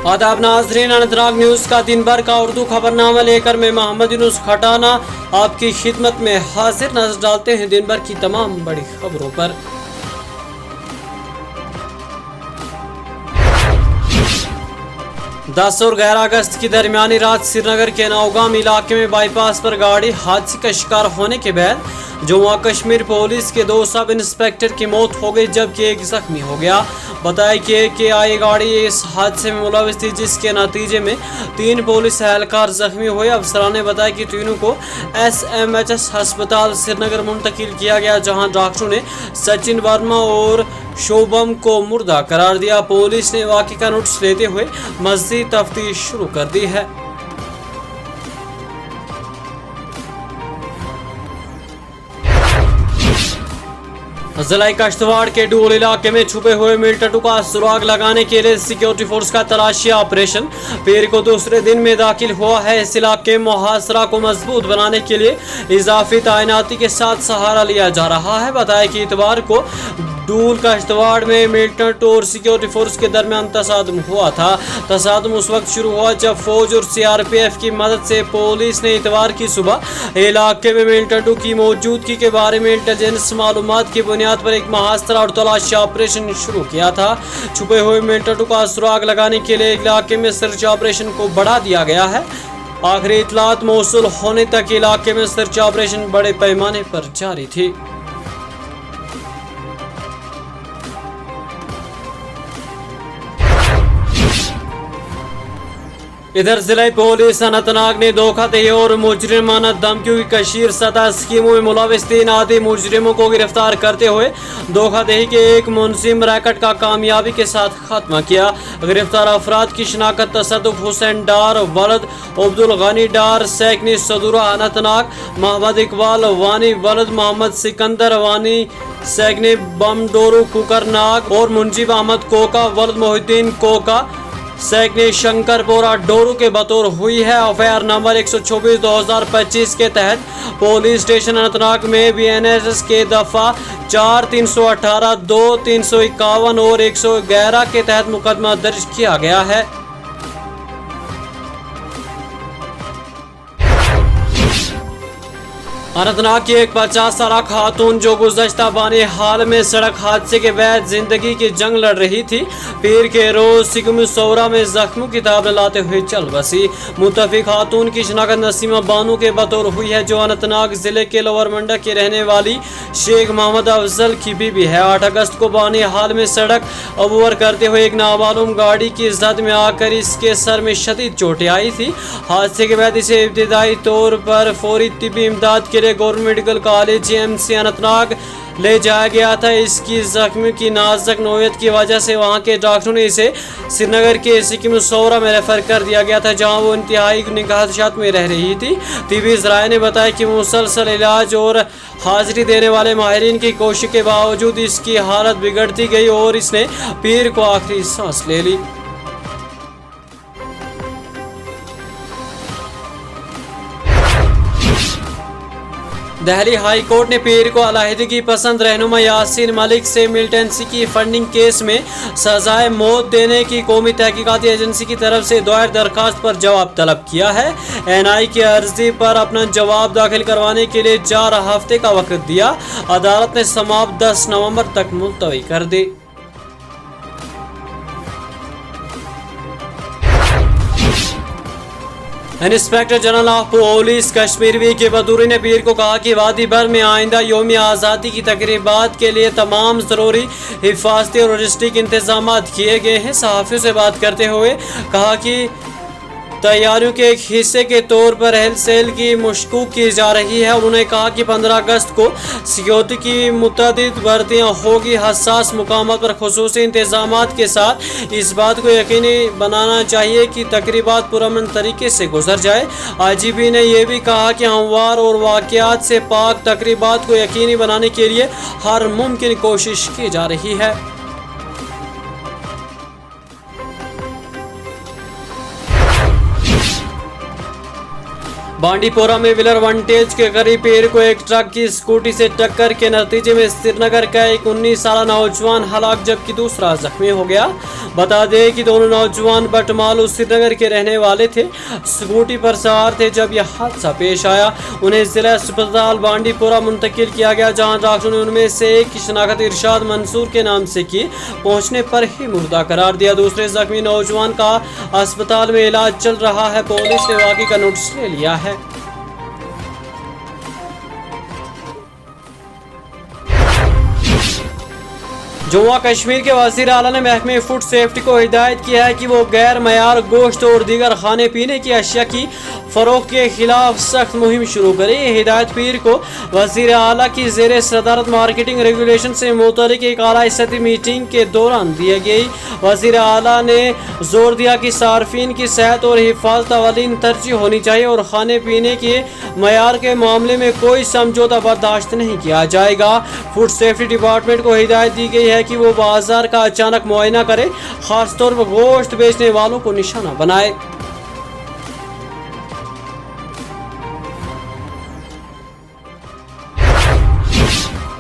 आदाब नाज़रीन, अनंतनाग न्यूज़ का दिन भर का उर्दू खबरनामा लेकर मैं मोहम्मद यूनुस खटाना आपकी खिदमत में हाजिर। नजर डालते हैं दिन भर की तमाम बड़ी खबरों पर। 10 और 11 अगस्त की दरमियानी रात श्रीनगर के नौगाम इलाके में बाईपास पर गाड़ी हादसे का शिकार होने के बाद जम्मू कश्मीर पुलिस के 2 सब इंस्पेक्टर की मौत हो गई, जबकि एक जख्मी हो गया। बताया कि आई गाड़ी इस हादसे में मुलविस थी, जिसके नतीजे में 3 पुलिस एहलकार जख्मी हुए। अफसरान ने बताया कि तीनों को SMHS अस्पताल श्रीनगर मुंतकिल किया गया, जहां डॉक्टरों ने सचिन वर्मा और शोभम को मुर्दा करार दिया। पुलिस ने वाक़े का नोटिस लेते हुए मज़ीद तफ्तीश शुरू कर दी है। जिला किश्तवाड़ के डूल इलाके में छुपे हुए मिल्टू का सुराग लगाने के लिए सिक्योरिटी फोर्स का तलाशी ऑपरेशन पीर को दूसरे दिन में दाखिल हुआ है। इस इलाके में मुहासरा को मजबूत बनाने के लिए इजाफी तैनाती के साथ सहारा लिया जा रहा है। बताया कि इतवार को डूल किश्तवाड़ में मिलिटेंट और सिक्योरिटी फोर्स के दरमियान तसादुम हुआ था। तसादुम उस वक्त शुरू हुआ जब फौज और CRPF की मदद से पुलिस ने इतवार की सुबह इलाके में मिलिटेंटों की मौजूदगी के बारे में इंटेलिजेंस मालूमात की बुनियाद पर एक मुहासरा और तलाशी ऑपरेशन शुरू किया था। छुपे हुए मिलिटेंटों का सुराग लगाने के लिए इलाके में सर्च ऑपरेशन को बढ़ा दिया गया है। आखिरी इतलात मौसूल होने तक इलाके में सर्च ऑपरेशन बड़े पैमाने पर जारी थी। इधर जिला पुलिस अनंतनाग ने धोखाधड़ी और मुजरिमाना धमकियों की कशीर सतह स्कीमों में मुलविस 3 आदि मुजरिमों को गिरफ्तार करते हुए धोखाधड़ी के एक मुनजिम रैकेट का कामयाबी के साथ खात्मा किया। गिरफ्तार अफराद की शिनाख्त तसद्दुक हुसैन डार वलद अब्दुल गनी डार सैकनी सदूरा अनंतनाग, मोहम्मद इकबाल वानी वलद मोहम्मद सिकंदर वानी सैकनी बमडोरू कुकरनाग और मुंजीब अहमद कोका वलद मोहिद्दीन कोका सैकनी शंकरपोरा डोरू के बतौर हुई है। एफआईआर नंबर 124/2025 के तहत पुलिस स्टेशन अनंतनाग में BNSS के दफा 4, 318, 2, 351 और 111 के तहत मुकदमा दर्ज किया गया है। अनंतनाग की एक 50 साला खातून जो गुज़श्ता बानी हाल में सड़क हादसे के बाद जिंदगी की जंग लड़ रही थी, पीर के रोज सिकम सौरा में जख्मों की ताब लाते हुए चल बसी। मुतफी खातून की शिनाख्त नसीमा बानू के बतौर हुई है, जो अनंतनाग जिले के लोअर मंडा की रहने वाली शेख मोहम्मद अफजल की बीबी है। 8 अगस्त को बानी हाल में सड़क अबूर करते हुए एक नामालूम गाड़ी की जद में आकर इसके सर में शदीद चोटें आई थी। हादसे के बाद इसे इब्तिदाई तौर पर फौरी तिब्बी इमदाद के government medical college GMC Anantnag ले जाया गया था। इसकी जख्मी की नाजुक नौयत की वजह से वहां के डॉक्टरों ने इसे श्रीनगर के सिकम सौरा में रेफर कर दिया गया था, जहां वो इंतहाई निगाहत में रह रही थी। तिब्बी ज़राए ने बताया कि मुसलसल इलाज और हाजिरी देने वाले माहिरीन की कोशिश के बावजूद इसकी हालत बिगड़ती गई और इसने पीर को आखिरी सांस ले ली। दिल्ली हाई कोर्ट ने पीर को अलहदगी पसंद रहनुमा यासीन मलिक से मिलिटेंसी की फंडिंग केस में सजाए मौत देने की कौमी तहकीकाती एजेंसी की तरफ से दायर दरखास्त पर जवाब तलब किया है। NI की अर्जी पर अपना जवाब दाखिल करवाने के लिए 4 हफ्ते का वक्त दिया। अदालत ने समाप्त 10 नवंबर तक मुलतवी कर दी। Inspector general of police Kashmir VK Baduri ने पीर को कहा कि वादी भर में आइंदा यौम आज़ादी की तकरीबात के लिए तमाम ज़रूरी हिफाजती और लॉजिस्टिक इंतजाम किए गए हैं। सहाफ़ियों से बात करते हुए कहा कि तैयारियों के एक हिस्से के तौर पर हेल्थ सेल की मशक़ की जा रही है। उन्होंने कहा कि 15 अगस्त को सिक्योरिटी की मुतअद्दिद भर्तियाँ होगी। हसास मुकामात पर खुसूसी इंतजामात के साथ इस बात को यकीनी बनाना चाहिए कि तकरीबात पुरअमन तरीके से गुजर जाए। IGP ने यह भी कहा कि हमवार और वाक़यात से पाक तकरीबात को यकीनी बनाने के लिए हर मुमकिन कोशिश की जा रही है। बांडीपोरा में व्हीलर वंटेज के करीब पेड़ को एक ट्रक की स्कूटी से टक्कर के नतीजे में श्रीनगर का एक 19 साला नौजवान हलाक जबकि दूसरा जख्मी हो गया। बता दें कि दोनों नौजवान बटमालू श्रीनगर के रहने वाले थे, स्कूटी पर सवार थे जब यह हादसा पेश आया। उन्हें जिला अस्पताल बांडीपुरा मुंतकिल किया गया, जहां डॉक्टरों ने उनमें से एक की शिनाख्त इरशाद मंसूर के नाम से की। पहुंचने पर ही मुर्दा करार दिया। दूसरे जख्मी नौजवान का अस्पताल में इलाज चल रहा है। पुलिस ने वाक़ई का नोटिस ले लिया है। जम्मू कश्मीर के वज़ीर आला ने महकमे फूड सेफ्टी को हिदायत किया है कि वो गैर मयार गोश्त और दीगर खाने पीने की अशिया की फ़रोख्त के खिलाफ सख्त मुहिम शुरू करे। ये हिदायत पीर को वज़ीर आला की ज़ेर सदारत मार्केटिंग रेगुलेशन से मुतल्लिक़ एक आला सतही मीटिंग के दौरान दी गई। वज़ीर आला ने जोर दिया कि सार्फिन की सेहत और हिफाजत अवलीन तरजीह होनी चाहिए और खाने पीने के मयार के मामले में कोई समझौता बर्दाश्त नहीं किया जाएगा। फूड सेफ्टी डिपार्टमेंट को हिदायत दी गई है कि वो बाजार का अचानक मुआयना करे, खासतौर पर गोश्त बेचने वालों को निशाना बनाए।